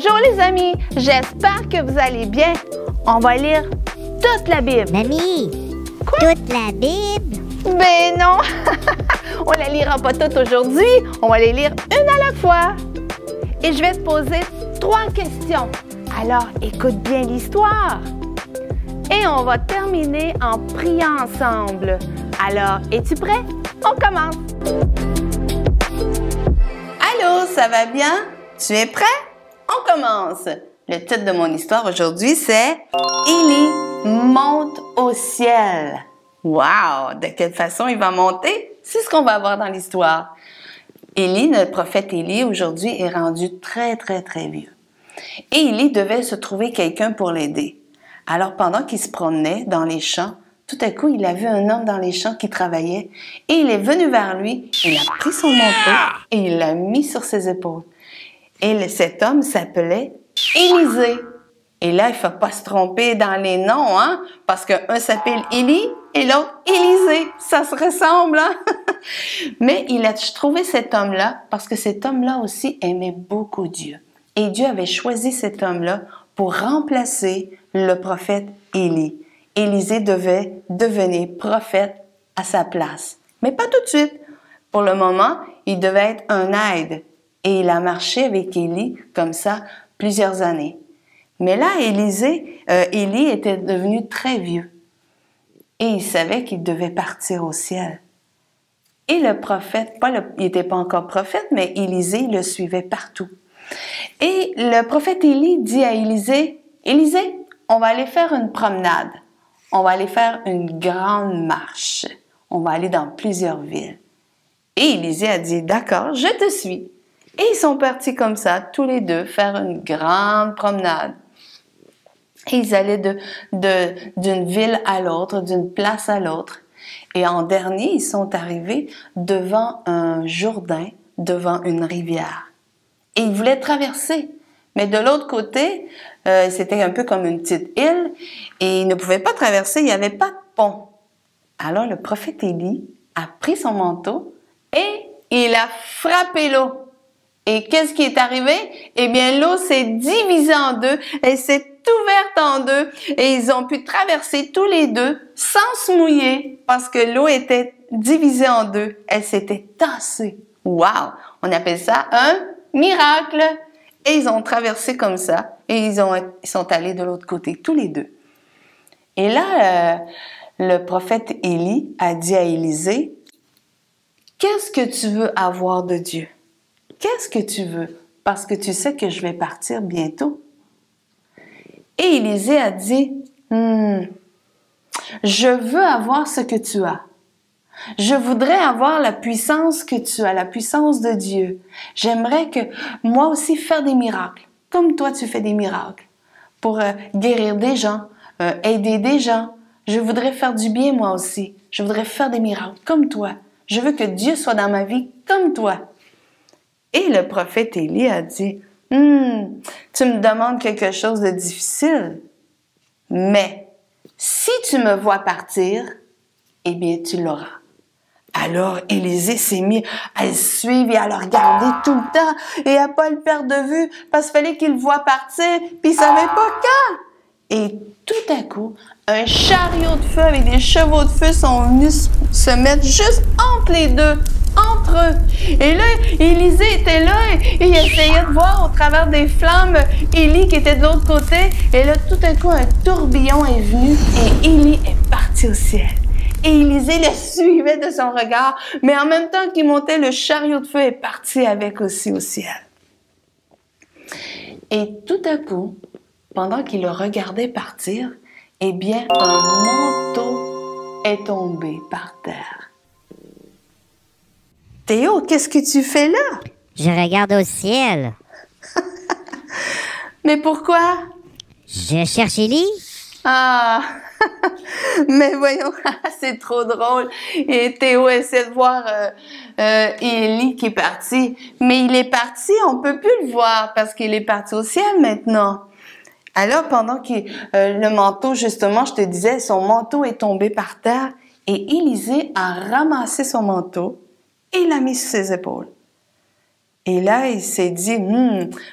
Bonjour les amis, j'espère que vous allez bien. On va lire toute la Bible. Mamie, toute la Bible? Ben non, on la lira pas toute aujourd'hui, on va les lire une à la fois. Et je vais te poser 3 questions. Alors écoute bien l'histoire. Et on va terminer en priant ensemble. Alors, es-tu prêt? On commence. Allô, ça va bien? Tu es prêt? On commence. Le titre de mon histoire aujourd'hui, c'est « Élie monte au ciel ». Wow! De quelle façon il va monter? C'est ce qu'on va voir dans l'histoire. Élie, notre prophète Élie, aujourd'hui, est rendu très vieux. Et Élie devait se trouver quelqu'un pour l'aider. Alors, pendant qu'il se promenait dans les champs, tout à coup, il a vu un homme dans les champs qui travaillait et il est venu vers lui, il a pris son manteau et il l'a mis sur ses épaules. Et cet homme s'appelait Élisée. Et là, il ne faut pas se tromper dans les noms, hein? Parce qu'un s'appelle Élie et l'autre Élisée. Ça se ressemble, hein? Mais il a trouvé cet homme-là parce que cet homme-là aussi aimait beaucoup Dieu. Et Dieu avait choisi cet homme-là pour remplacer le prophète Élie. Élisée devait devenir prophète à sa place. Mais pas tout de suite. Pour le moment, il devait être un aide. Et il a marché avec Élie comme ça plusieurs années. Mais là, Élie était devenu très vieux. Et il savait qu'il devait partir au ciel. Et le prophète, il n'était pas encore prophète, mais Élisée le suivait partout. Et le prophète Élie dit à Élisée, « Élisée, on va aller faire une promenade. On va aller faire une grande marche. On va aller dans plusieurs villes. » Et Élisée a dit, « D'accord, je te suis. » Et ils sont partis comme ça, tous les deux, faire une grande promenade. Et ils allaient d'une ville à l'autre, d'une place à l'autre. Et en dernier, ils sont arrivés devant un Jourdain, devant une rivière. Et ils voulaient traverser. Mais de l'autre côté, c'était un peu comme une petite île. Et ils ne pouvaient pas traverser, il n'y avait pas de pont. Alors le prophète Élie a pris son manteau et il a frappé l'eau. Et qu'est-ce qui est arrivé? Eh bien, l'eau s'est divisée en deux, elle s'est ouverte en deux et ils ont pu traverser tous les deux sans se mouiller parce que l'eau était divisée en deux. Elle s'était tassée. Wow! On appelle ça un miracle. Et ils ont traversé comme ça et ils sont allés de l'autre côté, tous les deux. Et là, le prophète Élie a dit à Élisée, « Qu'est-ce que tu veux avoir de Dieu? Qu'est-ce que tu veux? Parce que tu sais que je vais partir bientôt. » Et Élisée a dit, « Je veux avoir ce que tu as. Je voudrais avoir la puissance que tu as, la puissance de Dieu. J'aimerais que moi aussi faire des miracles, comme toi tu fais des miracles, pour guérir des gens, aider des gens. Je voudrais faire du bien moi aussi. Je voudrais faire des miracles comme toi. Je veux que Dieu soit dans ma vie comme toi. » Et le prophète Élie a dit, « Tu me demandes quelque chose de difficile, mais si tu me vois partir, eh bien tu l'auras. » Alors Élisée s'est mis à le suivre et à le regarder tout le temps et à pas le perdre de vue parce qu'il fallait qu'il le voie partir puis il savait pas quand. Et tout à coup, un chariot de feu avec des chevaux de feu sont venus se mettre juste entre les deux, entre eux. Et là, Élisée était là et il essayait de voir au travers des flammes Élie qui était de l'autre côté. Et là, tout à coup, un tourbillon est venu et Élie est parti au ciel. Et Élisée le suivait de son regard, mais en même temps qu'il montait, le chariot de feu est parti avec aussi au ciel. Et tout à coup, pendant qu'il le regardait partir, eh bien, un manteau est tombé par terre. Théo, qu'est-ce que tu fais là? Je regarde au ciel. Mais pourquoi? Je cherche Élie. Ah! Mais voyons, c'est trop drôle. Et Théo essaie de voir Élie qui est parti. Mais il est parti, on peut plus le voir parce qu'il est parti au ciel maintenant. Alors, pendant que le manteau, justement, je te disais, son manteau est tombé par terre et Élisée a ramassé son manteau et il l'a mis sur ses épaules. Et là, il s'est dit,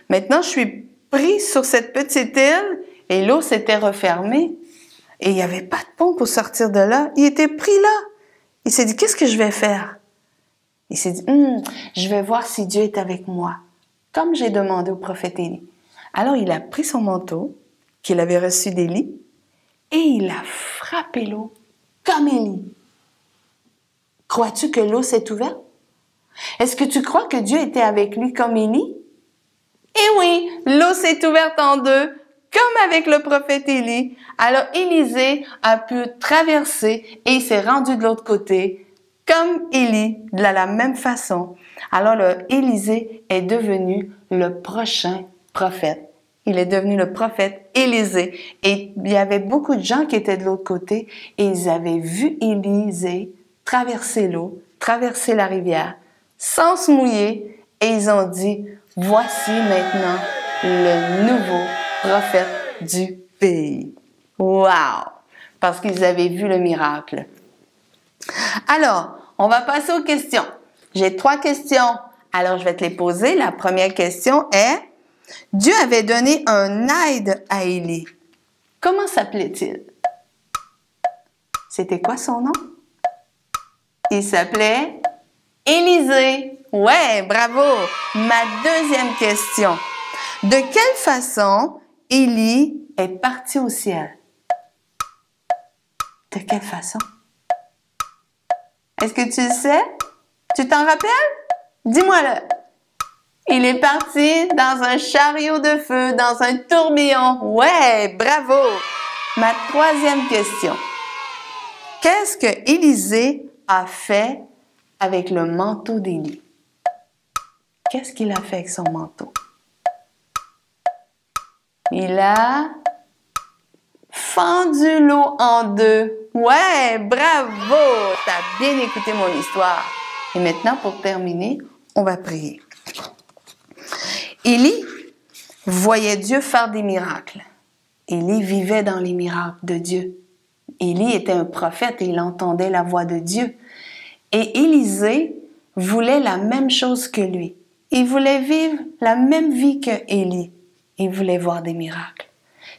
maintenant, je suis pris sur cette petite île et l'eau s'était refermée. Et il n'y avait pas de pont pour sortir de là. Il était pris là. Il s'est dit, qu'est-ce que je vais faire? Il s'est dit, je vais voir si Dieu est avec moi, comme j'ai demandé au prophète Élie. Alors, il a pris son manteau qu'il avait reçu d'Élie et il a frappé l'eau comme Élie. Crois-tu que l'eau s'est ouverte? Est-ce que tu crois que Dieu était avec lui comme Élie? Eh oui, l'eau s'est ouverte en deux, comme avec le prophète Élie. Alors Élisée a pu traverser et il s'est rendu de l'autre côté, comme Élie, de la même façon. Alors Élisée est devenu le prochain prophète. Il est devenu le prophète Élisée. Et il y avait beaucoup de gens qui étaient de l'autre côté et ils avaient vu Élisée traverser l'eau, traverser la rivière, sans se mouiller. Et ils ont dit, voici maintenant le nouveau prophète du pays. Wow! Parce qu'ils avaient vu le miracle. Alors, on va passer aux questions. J'ai 3 questions. Alors, je vais te les poser. La première question est, Dieu avait donné un aide à Élie. Comment s'appelait-il? C'était quoi son nom? Il s'appelait Élisée. Ouais, bravo! Ma deuxième question. De quelle façon Élie est parti au ciel? De quelle façon? Est-ce que tu le sais? Tu t'en rappelles? Dis-moi-le. Il est parti dans un chariot de feu, dans un tourbillon. Ouais, bravo! Ma troisième question. Qu'est-ce que Élisée a fait avec le manteau d'Élie? Qu'est-ce qu'il a fait avec son manteau? Il a fendu l'eau en deux. Ouais, bravo! T'as bien écouté mon histoire. Et maintenant, pour terminer, on va prier. Élie voyait Dieu faire des miracles. Élie vivait dans les miracles de Dieu. Élie était un prophète et il entendait la voix de Dieu. Et Élisée voulait la même chose que lui. Il voulait vivre la même vie que Élie. Il voulait voir des miracles.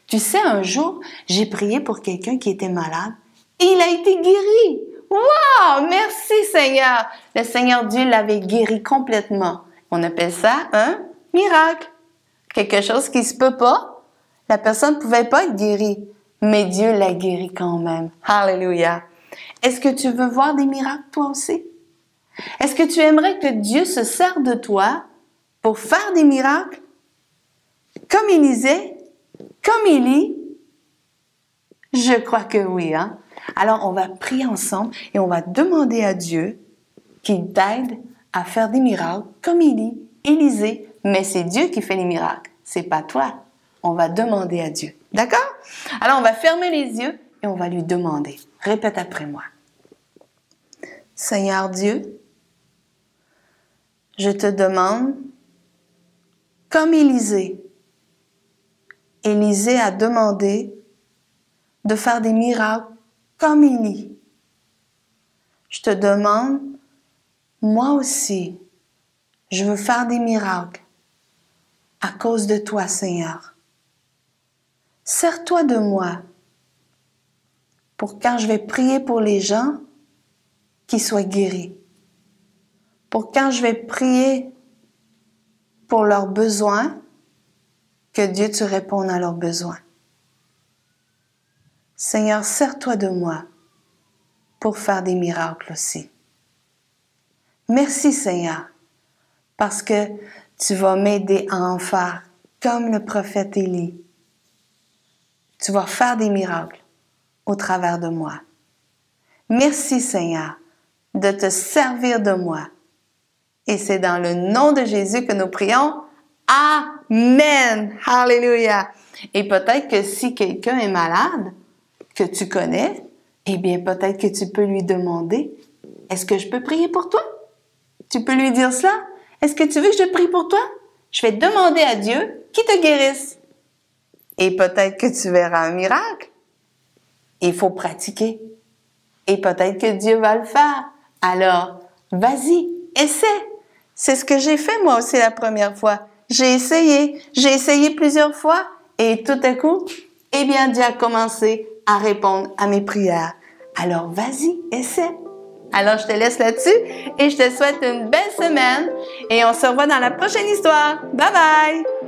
Tu sais, un jour, j'ai prié pour quelqu'un qui était malade et il a été guéri. Wow! Merci Seigneur! Le Seigneur Dieu l'avait guéri complètement. On appelle ça un miracle. Quelque chose qui se peut pas. La personne ne pouvait pas être guérie, mais Dieu l'a guéri quand même. Alléluia! Est-ce que tu veux voir des miracles toi aussi? Est-ce que tu aimerais que Dieu se serve de toi pour faire des miracles? Comme Élisée? Comme Élie? Je crois que oui, hein? Alors, on va prier ensemble et on va demander à Dieu qu'il t'aide à faire des miracles comme Élie, Élisée, mais c'est Dieu qui fait les miracles, c'est pas toi. On va demander à Dieu. D'accord? Alors, on va fermer les yeux et on va lui demander. Répète après moi. Seigneur Dieu, je te demande, comme Élisée, Élisée a demandé de faire des miracles comme Élie. Je te demande, moi aussi, je veux faire des miracles à cause de toi, Seigneur. Sers-toi de moi pour quand je vais prier pour les gens, qu'ils soient guéris. Pour quand je vais prier pour leurs besoins, que Dieu te réponde à leurs besoins. Seigneur, sers-toi de moi pour faire des miracles aussi. Merci Seigneur, parce que tu vas m'aider à en faire comme le prophète Élie. Tu vas faire des miracles au travers de moi. Merci Seigneur de te servir de moi. Et c'est dans le nom de Jésus que nous prions. Amen! Alléluia! Et peut-être que si quelqu'un est malade, que tu connais, eh bien peut-être que tu peux lui demander, est-ce que je peux prier pour toi? Tu peux lui dire cela? Est-ce que tu veux que je prie pour toi? Je vais demander à Dieu qu'il te guérisse. Et peut-être que tu verras un miracle. Il faut pratiquer. Et peut-être que Dieu va le faire. Alors, vas-y, essaie. C'est ce que j'ai fait moi aussi la première fois. J'ai essayé plusieurs fois et tout à coup, eh bien, Dieu a commencé à répondre à mes prières. Alors, vas-y, essaie. Alors, je te laisse là-dessus et je te souhaite une belle semaine et on se revoit dans la prochaine histoire. Bye bye!